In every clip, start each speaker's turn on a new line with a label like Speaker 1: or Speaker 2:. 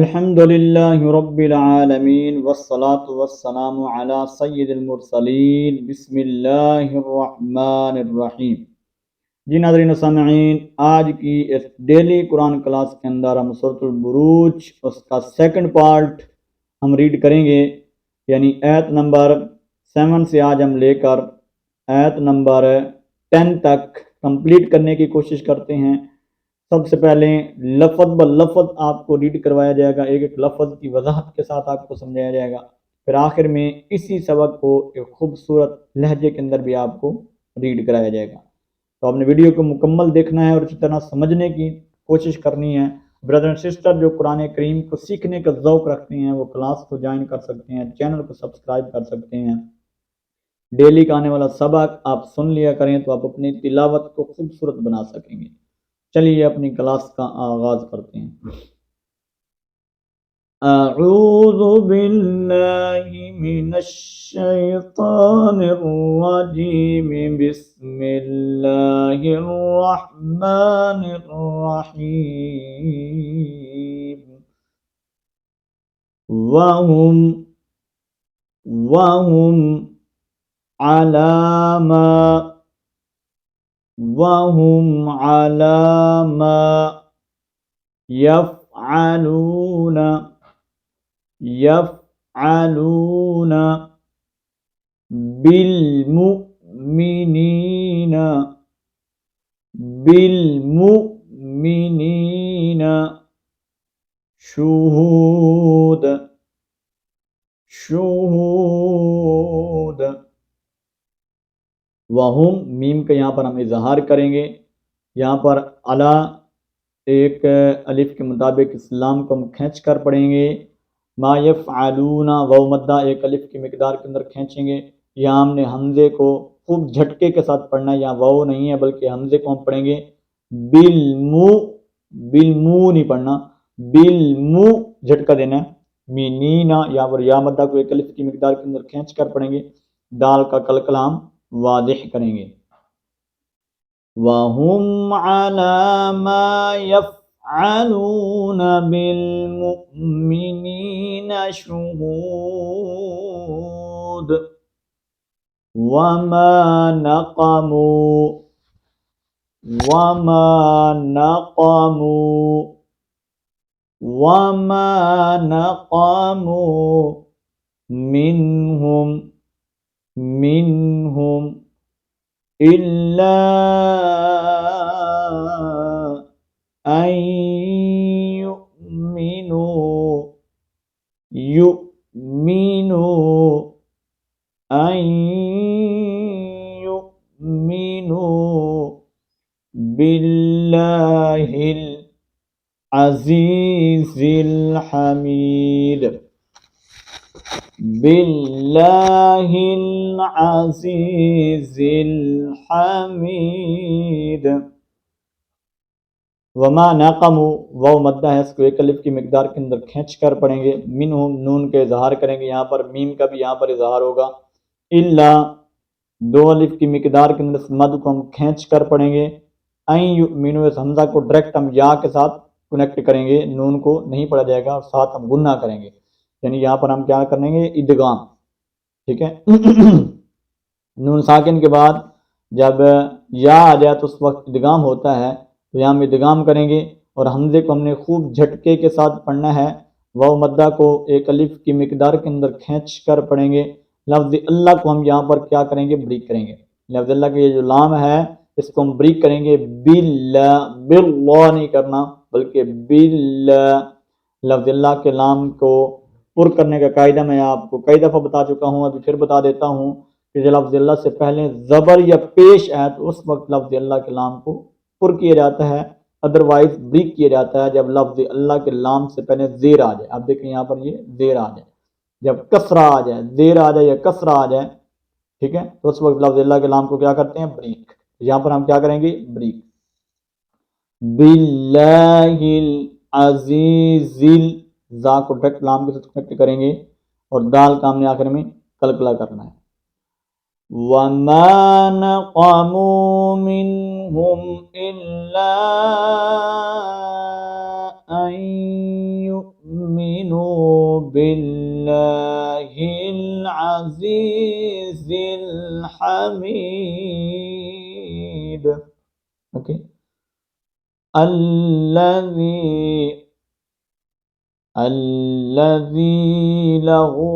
Speaker 1: अल्हम्दुलिल्लाहि रब्बिल आलमीन वस्सलातु वस्सलामु अला सय्यिदिल मुरसलीन बिस्मिल्लाहिर रहमानिर रहीम। जी नाज़रीन व सामिईन, आज की इस डेली कुरान क्लास के अंदर हम सूरतुल बुरूज उसका सेकंड पार्ट हम रीड करेंगे, यानी आयत नंबर 7 से आज हम लेकर आयत नंबर 10 तक कंप्लीट करने की कोशिश करते हैं। सबसे पहले लफ्ज़ ब लफ्ज़ आपको रीड करवाया जाएगा, एक एक लफ्ज़ की वजाहत के साथ आपको समझाया जाएगा। फिर आखिर में इसी सबक को एक खूबसूरत लहजे के अंदर भी आपको रीड कराया जाएगा। तो आपने वीडियो को मुकम्मल देखना है और इसी तरह समझने की कोशिश करनी है। ब्रदर एंड सिस्टर जो कुरान करीम को सीखने का ज़ौक़ रखते हैं वो क्लास को ज्वाइन कर सकते हैं, चैनल को सब्सक्राइब कर सकते हैं। डेली का आने वाला सबक आप सुन लिया करें तो आप अपनी तिलावत को खूबसूरत बना सकेंगे। चलिए अपनी क्लास का आगाज करते हैं। अऊज़ु बिल्लाहि मिनश शैतानिर रजीम बिस्मिल्लाहिर रहमानिर रहीम। वहुम अला मा यफ़अलून बिलमुमिनीन शुहूद। वहुम मीम का यहाँ पर हम इजहार करेंगे। यहाँ पर अला एक अलिफ के मुताबिक इस्लाम को हम खींच कर पढ़ेंगे। मा यफ़अलूना वाव मद्दा एक अलिफ की मिकदार के अंदर खींचेंगे। यहाँ हमने हमजे को खूब झटके के साथ पढ़ना है, यहाँ वाव नहीं है बल्कि हमजे को हम पढ़ेंगे। बिलमु बिलमु नहीं पढ़ना, बिलमु झटका देना है। मीनीना यहाँ पर या मद्दा को एक अलिफ की मिकदार के अंदर खींच कर पढ़ेंगे। दाल का कलकला हम वादिह करेंगे। वहुम अला मा यफ़अलून बिलमुमिनीन शुहूद। वमा नक़मू मिन्हुम इल्ला अन युमिनु बिल्लाहिल अज़ीज़िल हमीद। बिल्लाहिल अज़ीज़िल हमीद। वमा नक़मू वाव मद्दा है, इसको एक अलिफ की मिकदार के अंदर खींच कर पढ़ेंगे। मिन्हुम नून के इजहार करेंगे, यहाँ पर मीम का भी यहाँ पर इजहार होगा। इल्ला दो अलिफ की मिकदार के अंदर मद को हम खींच कर पढ़ेंगे। ऐ युमिनु इस हमजा को डायरेक्ट हम या के साथ कनेक्ट करेंगे, नून को नहीं पढ़ा जाएगा और साथ हम गुन्ना करेंगे, यानी यहाँ पर हम क्या करेंगे इदगाम। ठीक है। नून साकिन के बाद जब या आ जाए तो उस वक्त इदगाम होता है, तो यहाँ हम इदगाम करेंगे और हमजे को हमने खूब झटके के साथ पढ़ना है। वाव मद्दा को एक अलिफ की मिकदार के अंदर खींच कर पढ़ेंगे। लफ्ज़ अल्लाह को हम यहाँ पर क्या करेंगे ब्रीक करेंगे। लफ्ज़ अल्लाह के ये जो लाम है इसको हम ब्रीक करेंगे। बिल्ला बिल्ला नहीं करना बल्कि बिल्ला। लफ्ज़ अल्लाह के लाम को पुर करने का कायदा मैं आपको कई दफ़ा बता चुका हूँ, अभी फिर बता देता हूँ कि जब लफ्ज़ अल्लाह से पहले ज़बर या पेश आए तो उस वक्त लफ्ज़ अल्लाह के लाम को पुर किया जाता है, अदरवाइज ब्रीक किया जाता है जब लफ्ज़ अल्लाह के लाम से पहले ज़ेर आ जाए। आप देखें यहाँ पर ये ज़ेर आ जाए, जब कसरा आ जाए, ज़ेर आ जाए या कसरा आ जाए, ठीक है, तो उस वक्त लफ्ज़ अल्लाह के लाम को क्या करते हैं ब्रीक। यहाँ पर हम क्या करेंगे ब्रीक। बिल्लाहिल अज़ीज़िल जा को डायरेक्ट लाम के साथ कनेक्ट करेंगे और दाल का हमने आखिर में कलकला करना है। वमा नक़मू मिन्हुम इल्ला अन बिल्लाहिल अज़ीज़िल हमीद। ओके, अल्लज़ी लहू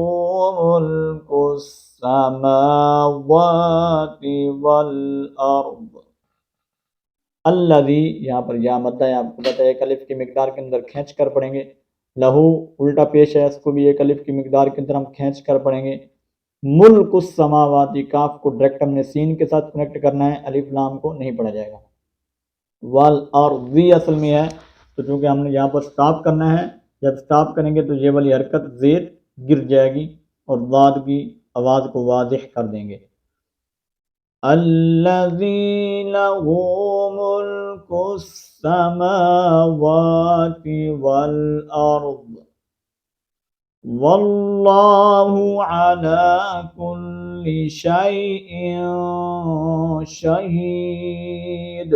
Speaker 1: मुल्कुस समावाति वल अर्द। अल्लज़ी, यहाँ पर या मद्दा है, आपको पता है एक अलिफ की मिकदार के अंदर खींच कर पढ़ेंगे। लहू उल्टा पेश है, इसको भी एक अलिफ की मिकदार के अंदर हम खींच कर पढ़ेंगे। मुल्कुस समावाती, काफ को डायरेक्ट हमने सीन के साथ कनेक्ट करना है, अलिफ लाम को नहीं पढ़ा जाएगा। वल अर्ज़ी असल में है, तो चूंकि हमने यहाँ पर स्टॉप करना है, जब स्टॉप करेंगे तो ये वाली हरकत ज़ेर गिर जाएगी और वाद की आवाज़ को वाज़िह कर देंगे। अल्लज़ी लहू मुल्कुस समावाति वल अर्द वल्लाहु अला कुल्ली शैइन शहीद।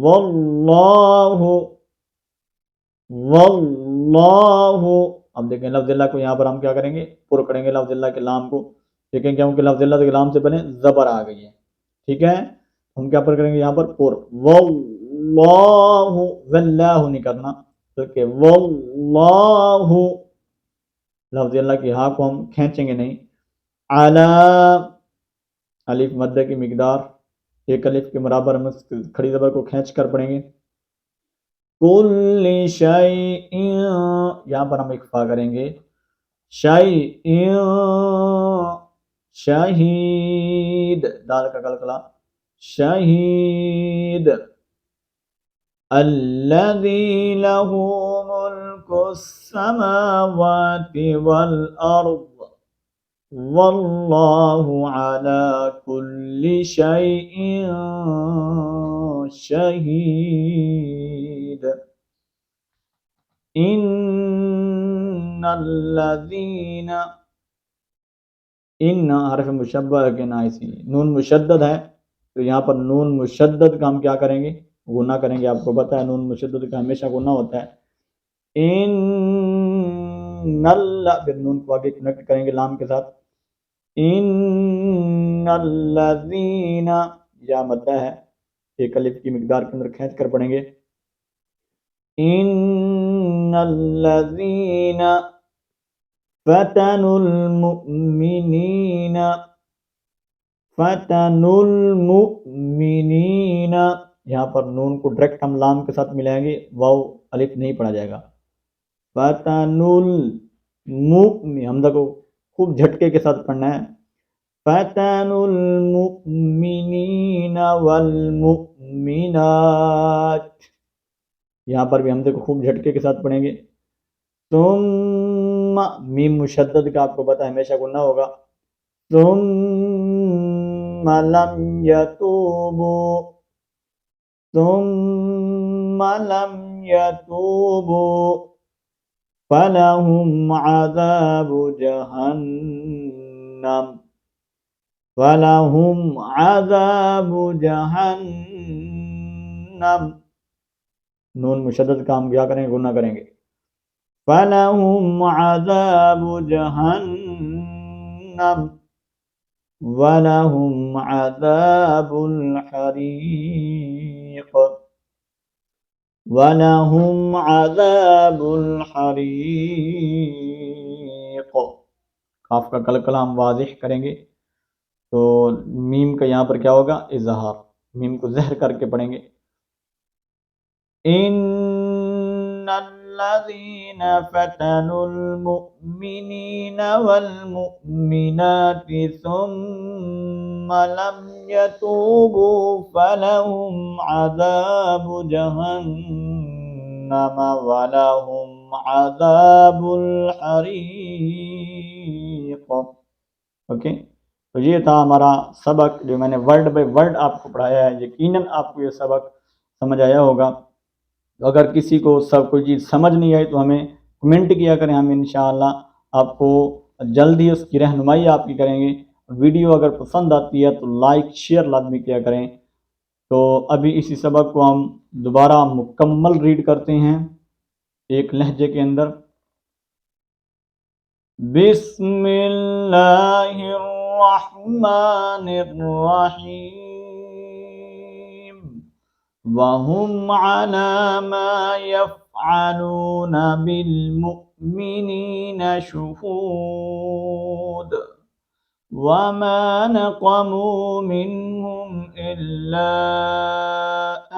Speaker 1: वल्लाहु वल्लाहु, अब देखें लफ्ज़िल्ला को यहाँ पर हम क्या करेंगे, पुर करेंगे लफ्ज़िल्ला के लाम को। देखें क्योंकि लफ्ज़िल्ला के लाम से पहले ज़बर आ गई है, ठीक है, हम क्या पर करेंगे यहाँ पर पुर। वल्लाहु, वल्लाहु नहीं करना, तो वल्लाहु लफ्ज़िल्ला की हा को हम खींचेंगे नहीं। अला, अलिफ मद्दे की मिकदार एक अलिफ के बराबर हम खड़ी ज़बर को खींच कर पढ़ेंगे। कुल्ली शैइन, यहाँ पर हम इख्फा करेंगे। शैइन शहीद, दाल का कलकला, शहीद। अल्लज़ी लहू मुल्कुस समावाति वल अर्द वल्लाहु अला कुल्ली शैइन शहीद। इन्नल्लज़ीना, इन हरफ मुशब्बह के नाइसी, नून मुशद्दद है, तो यहाँ पर नून मुशद्दद का हम क्या करेंगे, गुना करेंगे। आपको पता है नून मुशद्दद का हमेशा गुना होता है। इन्नल्ला, फिर नून को आगे कनेक्ट करेंगे लाम के साथ। इन्नल्लज़ीना, या मद्दा है, एक अलिफ की मिकदार के अंदर खींच कर पढ़ेंगे। इन्नल्लज़ीना फतनुल मुमिनीना, फतनुल मुमिनीना, यहाँ पर नून को डायरेक्ट हम लाम के साथ मिलाएंगे, वाव अलिफ नहीं पढ़ा जाएगा। फतनुल मुमिनीना, हमजा को खूब झटके के साथ पढ़ना है। फतनुल मुमिनीना वल मुमिनात, यहाँ पर भी हमजे को खूब झटके के साथ पढ़ेंगे। तुम्मा, मीम मुशद्दद का आपको पता है हमेशा गुन्ना होगा। तुम्मा लम यतूबू, तुम्मा लम यतूबू फलहुम अज़ाबु जहन्नम, फलहुम अज़ाबु जहन्नम, नून मुशद्दद का हम क्या करेंगे, गुना करेंगे। फलहुम अज़ाबु जहन्नम वलहुम अज़ाबुल हरीक़, वलहुम अज़ाबुल हरीक़। काफ का कलकला हम वाज़िह करेंगे, तो मीम का यहाँ पर क्या होगा, इज़हार, मीम को ज़हर करके पढ़ेंगे। इन्नल्लज़ीना फतनुल मुमिनीना वल मुमिनाति सुम्मा लम यतूबू फलहुम अज़ाबु जहन्नम वलहुम अज़ाबुल हरीक़। ओके, तो ये था हमारा सबक, जो मैंने वर्ड बाय वर्ड आपको पढ़ाया है। यकीनन आपको ये सबक समझ आया होगा। तो अगर किसी को सब कोई चीज़ समझ नहीं आई तो हमें कमेंट किया करें, हम इंशाअल्लाह आपको जल्दी उसकी रहनुमाई आपकी करेंगे। वीडियो अगर पसंद आती है तो लाइक शेयर लाजमी किया करें। तो अभी इसी सबक को हम दोबारा मुकम्मल रीड करते हैं। एक लहजे के अंदर। बिस्मिल्लाहिर्रहमानिर्रहीम वहुम अला मा यफ़अलून बिलमुमिनीन शुहूद वमा नक़मू मिन्हुम इल्ला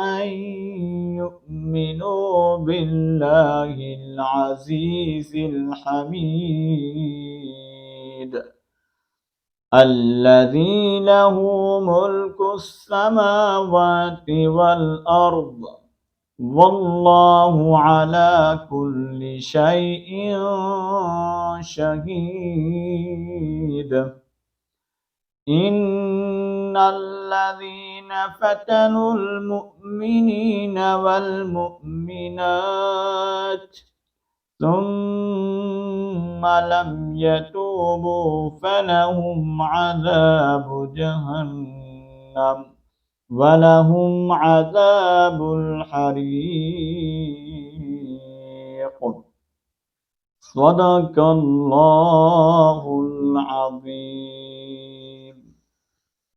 Speaker 1: अन युमिनू बिल्लाहिल अज़ीज़िल हमीद अल्लज़ी लहू मुल्कुस समावाति वल अर्द वल्लाहु अला कुल्लि शैइन शहीद इन्नल्लज़ीना फ़तनुल मुअ्मिनीना वल मुअ्मिनात सुम्मा लम यतूबू फलहुम अज़ाबु जहन्नम वलहुम अज़ाबुल हरीक़ सदक़ल्लाहुल अज़ीम।